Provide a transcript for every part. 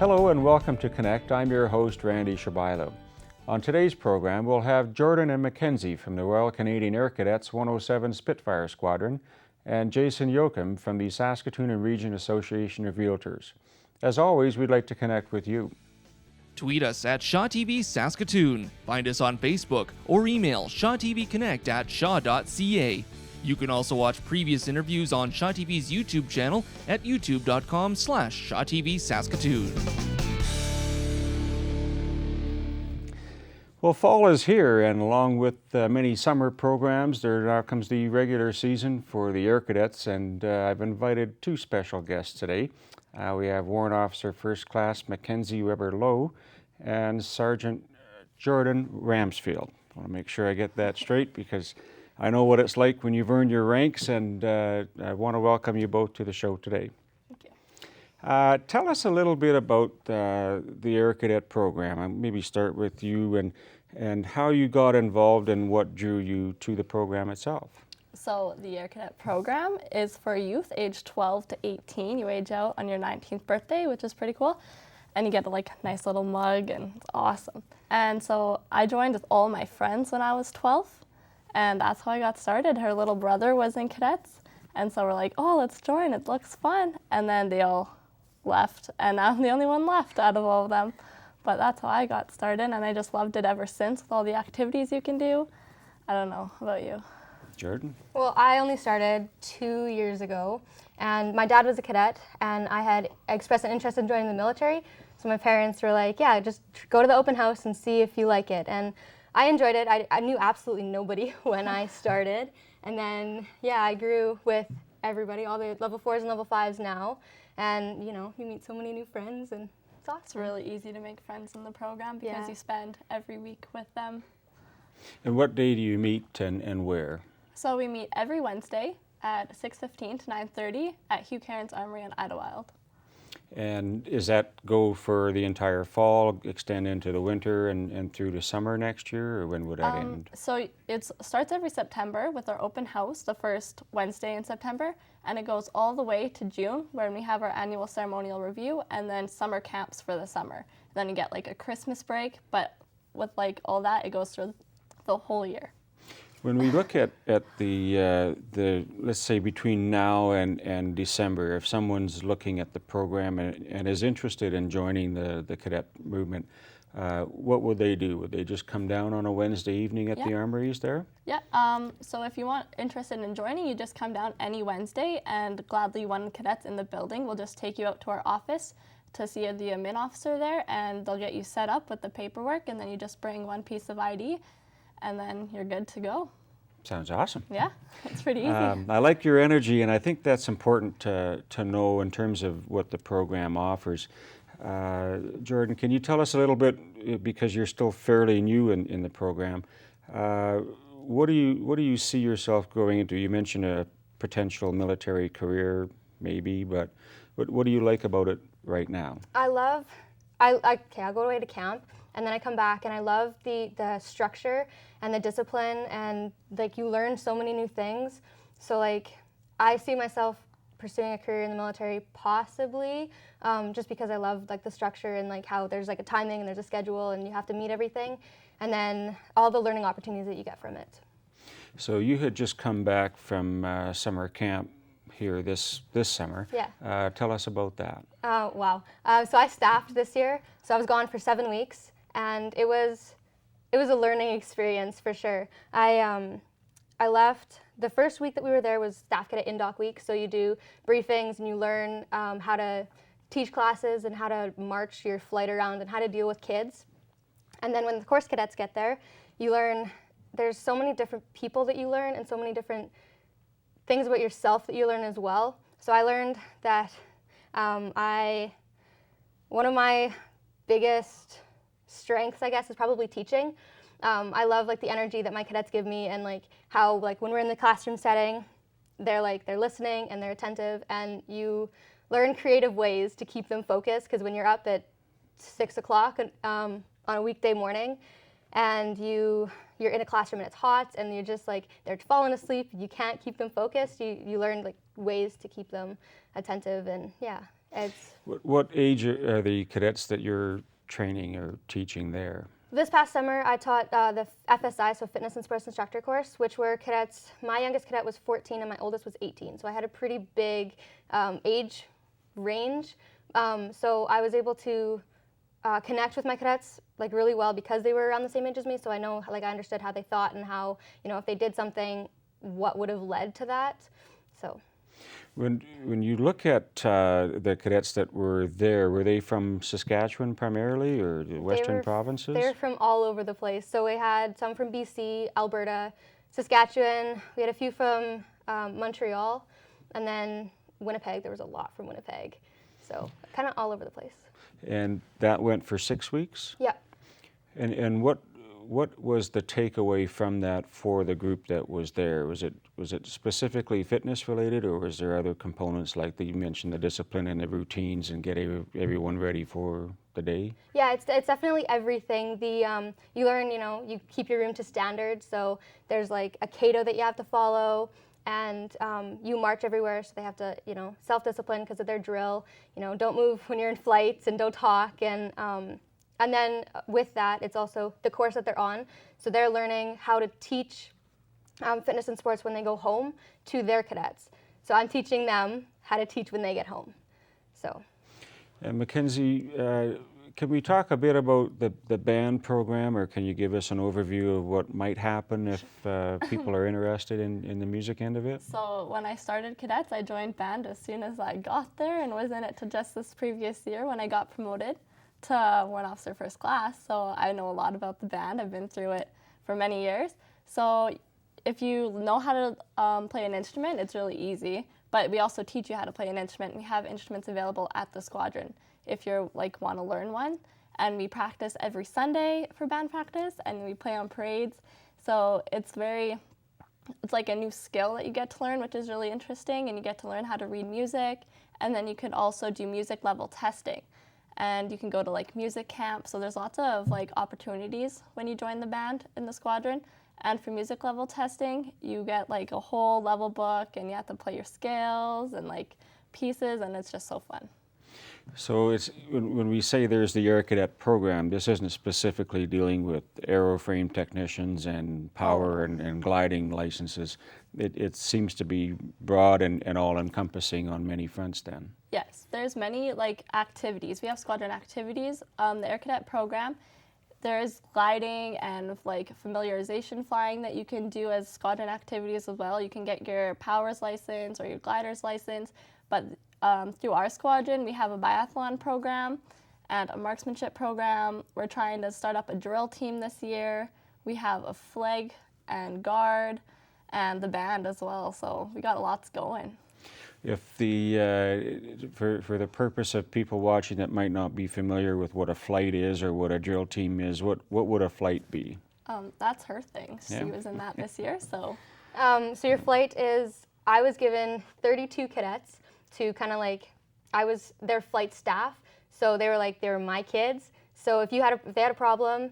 Hello and welcome to Connect. I'm your host, Randy Shabilo. On today's program, we'll have Jordan and McKenzie from the Royal Canadian Air Cadets 107 Spitfire Squadron and Jason Yoakum from the Saskatoon and Region Association of Realtors. As always, we'd like to connect with you. Tweet us at Shaw TV Saskatoon. Find us on Facebook or email shawtvconnect@shaw.ca. You can also watch previous interviews on Shaw TV's YouTube channel at youtube.com/ShawTVSaskatoon. Well, fall is here, and along with many summer programs, there now comes the regular season for the Air Cadets, and I've invited two special guests today. We have Warrant Officer First Class MacKenzie Weber-Lowe and Sergeant Jordan Ramsfield. I want to make sure I get that straight because I know what it's like when you've earned your ranks, and I want to welcome you both to the show today. Thank you. Tell us a little bit about the Air Cadet program. I'll maybe start with you and how you got involved and what drew you to the program itself. So the Air Cadet program is for youth aged 12 to 18. You age out on your 19th birthday, which is pretty cool. And you get a nice little mug, and it's awesome. And so I joined with all my friends when I was 12. And that's how I got started. Her little brother was in cadets. And so we're like, oh, let's join. It looks fun. And then they all left. And I'm the only one left out of all of them. But that's how I got started. And I just loved it ever since with all the activities you can do. I don't know. How about you? Jordan? Well, I only started 2 years ago. And my dad was a cadet. And I had expressed an interest in joining the military. So my parents were like, yeah, just go to the open house and see if you like it. And I enjoyed it. I knew absolutely nobody when I started. And then, yeah, I grew with everybody, all the level 4s and level 5s now. And, you meet so many new friends, and it's awesome. It's really easy to make friends in the program because you spend every week with them. And what day do you meet and where? So we meet every Wednesday at 6:15 to 9:30 at Hugh Cairns Armory in Idlewild. And is that go for the entire fall, extend into the winter and through to summer next year, or when would that end? So it starts every September with our open house, the first Wednesday in September, and it goes all the way to June when we have our annual ceremonial review, and then summer camps for the summer. Then you get a Christmas break, but with all that, it goes through the whole year. When we look at the let's say between now and December, if someone's looking at the program and is interested in joining the cadet movement, what would they do? Would they just come down on a Wednesday evening at the armories there? Yeah, so if you want interested in joining, you just come down any Wednesday, and gladly one of the cadets in the building will just take you out to our office to see the admin officer there, and they'll get you set up with the paperwork, and then you just bring one piece of ID, and then you're good to go. Sounds awesome. Yeah, it's pretty easy. I like your energy, and I think that's important to know in terms of what the program offers. Jordan, can you tell us a little bit, because you're still fairly new in the program, what do you see yourself growing into? You mentioned a potential military career, maybe, but what do you like about it right now? I'll go away to camp, and then I come back, and I love the structure and the discipline, and you learn so many new things. So I see myself pursuing a career in the military, possibly, just because I love the structure and how there's a timing and there's a schedule and you have to meet everything, and then all the learning opportunities that you get from it. So you had just come back from summer camp here this summer. Yeah. Tell us about that. Wow. So I staffed this year, so I was gone for 7 weeks, and it was a learning experience for sure. I left, the first week that we were there was Staff Cadet In-Doc week, so you do briefings and you learn how to teach classes and how to march your flight around and how to deal with kids. And then when the course cadets get there, you learn, there's so many different people that you learn and so many different things about yourself that you learn as well. So I learned that one of my biggest strengths, I guess, is probably teaching. I love the energy that my cadets give me, and how when we're in the classroom setting, they're listening and they're attentive, and you learn creative ways to keep them focused, because when you're up at 6 o'clock on a weekday morning and you're in a classroom and it's hot and you're just they're falling asleep, you can't keep them focused, you learn ways to keep them attentive, and yeah, It's What age are the cadets that you're training or teaching there? This past summer, I taught the FSI, so Fitness and Sports Instructor course, which were cadets. My youngest cadet was 14 and my oldest was 18. So I had a pretty big age range. So I was able to connect with my cadets like really well because they were around the same age as me. So I know, like, I understood how they thought and how, if they did something, what would have led to that. So. When you look at the cadets that were there, were they from Saskatchewan primarily, or the western provinces? They're from all over the place. So we had some from BC, Alberta, Saskatchewan. We had a few from Montreal, and then Winnipeg. There was a lot from Winnipeg. So kind of all over the place. And that went for 6 weeks? Yeah. And what was the takeaway from that for the group that was there? Was it specifically fitness related, or was there other components like you mentioned, the discipline and the routines and getting everyone ready for the day? Yeah, it's definitely everything. You learn, you keep your room to standard. So there's like a cato that you have to follow, and you march everywhere. So they have to, self-discipline because of their drill. Don't move when you're in flights and don't talk. And then with that, it's also the course that they're on. So they're learning how to teach fitness and sports when they go home to their cadets. So I'm teaching them how to teach when they get home. So. And McKenzie, can we talk a bit about the band program, or can you give us an overview of what might happen if people are interested in the music end of it? So when I started cadets, I joined band as soon as I got there and was in it to just this previous year when I got promoted to Warrant Officer First Class. So I know a lot about the band. I've been through it for many years. So if you know how to play an instrument, it's really easy. But we also teach you how to play an instrument. We have instruments available at the squadron if you want to learn one. And we practice every Sunday for band practice, and we play on parades. So it's like a new skill that you get to learn, which is really interesting, and you get to learn how to read music. And then you can also do music level testing. And you can go to music camp. So there's lots of opportunities when you join the band in the squadron. And for music level testing, you get a whole level book, and you have to play your scales and pieces, and it's just so fun. So it's when we say there's the Air Cadet program, this isn't specifically dealing with aeroframe technicians and power and gliding licenses. It seems to be broad and all-encompassing on many fronts then. Yes, there's many activities. We have squadron activities. The Air Cadet program, there's gliding and familiarization flying that you can do as squadron activities as well. You can get your power's license or your glider's license, but through our squadron, we have a biathlon program and a marksmanship program. We're trying to start up a drill team this year. We have a flag and guard and the band as well, so we got lots going. If for the purpose of people watching that might not be familiar with what a flight is or what a drill team is, what would a flight be? That's her thing. Yeah. She was in that this year, so. So your flight is, I was given 32 cadets to I was their flight staff, so they were my kids. So if they had a problem,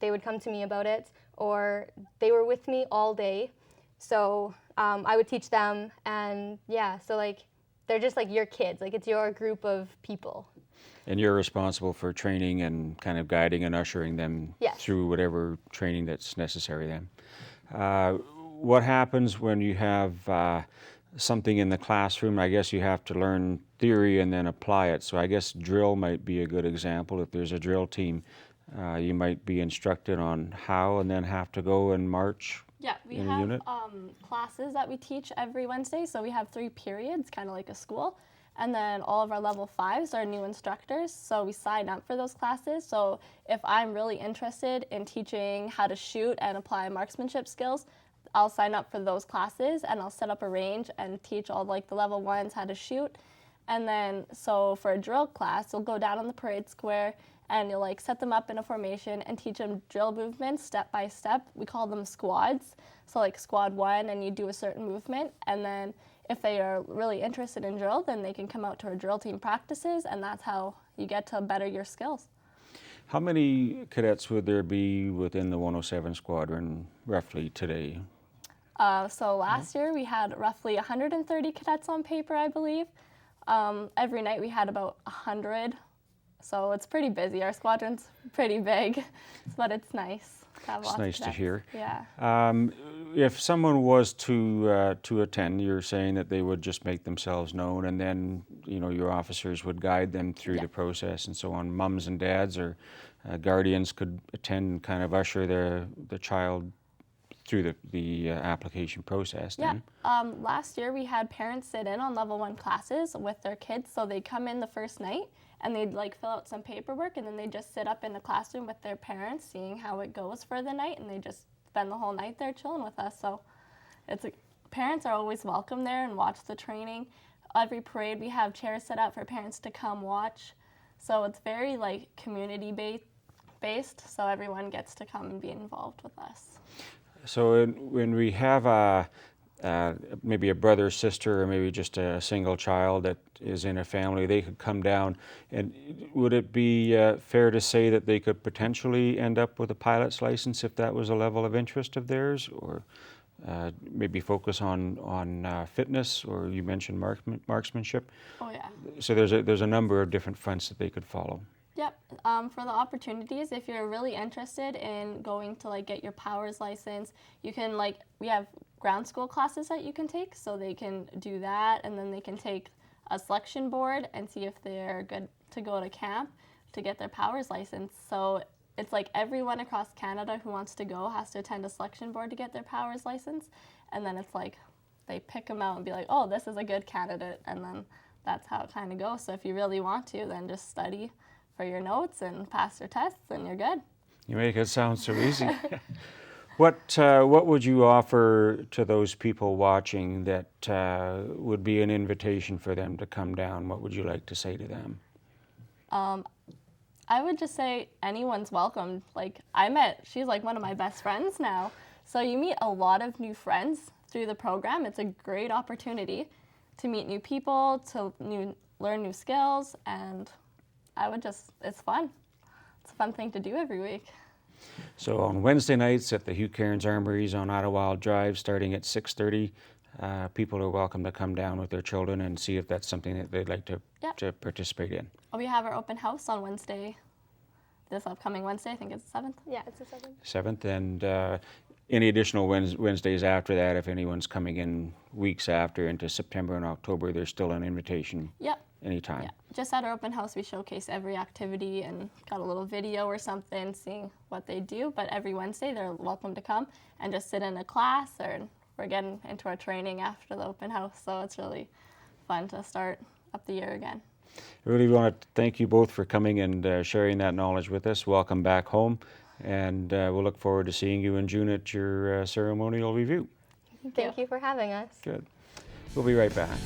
they would come to me about it, or they were with me all day. So I would teach them, and yeah, so they're just your kids, it's your group of people. And you're responsible for training and kind of guiding and ushering them Yes. through whatever training that's necessary then. What happens when you have something in the classroom? I guess you have to learn theory and then apply it. So I guess drill might be a good example. If there's a drill team, you might be instructed on how and then have to go and march. Yeah, we in a have unit? classes that we teach every Wednesday. So we have 3 periods, kind of like a school. And then all of our level 5s are new instructors. So we sign up for those classes. So if I'm really interested in teaching how to shoot and apply marksmanship skills, I'll sign up for those classes, and I'll set up a range and teach all the level 1s how to shoot. And then, so for a drill class, you'll go down on the parade square and you'll set them up in a formation and teach them drill movements step by step. We call them squads. So squad 1, and you do a certain movement. And then if they are really interested in drill, then they can come out to our drill team practices, and that's how you get to better your skills. How many cadets would there be within the 107 squadron roughly today? So last year we had roughly 130 cadets on paper, I believe. Every night we had about 100, so it's pretty busy. Our squadron's pretty big, but it's nice to have It's lots of nice to cadets. hear. Yeah. If someone was to attend, you're saying that they would just make themselves known, and then your officers would guide them through the process and so on. Mums and dads or guardians could attend and kind of usher the child through the application process. Yeah. Then. Last year we had parents sit in on level 1 classes with their kids, so they'd come in the first night and they'd like fill out some paperwork, and then they just sit up in the classroom with their parents, seeing how it goes for the night, and they just spend the whole night there chilling with us. So parents are always welcome there and watch the training. Every parade we have chairs set up for parents to come watch. So it's very like community based, so everyone gets to come and be involved with us. So when we have maybe a brother, sister, or maybe just a single child that is in a family, they could come down. And would it be fair to say that they could potentially end up with a pilot's license if that was a level of interest of theirs, or maybe focus on fitness, or you mentioned marksmanship? Oh yeah. So there's a number of different fronts that they could follow. Yep. For the opportunities, if you're really interested in going to like get your powers license, you can we have ground school classes that you can take, so they can do that, and then they can take a selection board and see if they're good to go to camp to get their powers license. So it's like everyone across Canada who wants to go has to attend a selection board to get their powers license, and then it's like they pick them out and be like, oh, this is a good candidate, and then that's how it kind of goes. So if you really want to, then just study for your notes and pass your tests, and you're good. You make it sound so easy. What would you offer to those people watching that would be an invitation for them to come down? What would you like to say to them? I would just say anyone's welcome. She's like one of my best friends now. So you meet a lot of new friends through the program. It's a great opportunity to meet new people, to learn new skills, and it's fun. It's a fun thing to do every week. So on Wednesday nights at the Hugh Cairns Armories on Ottawa Drive, starting at 6:30, people are welcome to come down with their children and see if that's something that they'd like to participate in. We have our open house on Wednesday, this upcoming Wednesday. I think it's the 7th. Yeah, it's the 7th. 7th, and any additional Wednesdays after that, if anyone's coming in weeks after into September and October, there's still an invitation. Yep. Anytime. Yeah. Just at our open house, we showcase every activity and got a little video or something, seeing what they do. But every Wednesday, they're welcome to come and just sit in a class, or we're getting into our training after the open house. So it's really fun to start up the year again. I really want to thank you both for coming and sharing that knowledge with us. Welcome back home, and we'll look forward to seeing you in June at your ceremonial review. Thank you for having us. Good. We'll be right back.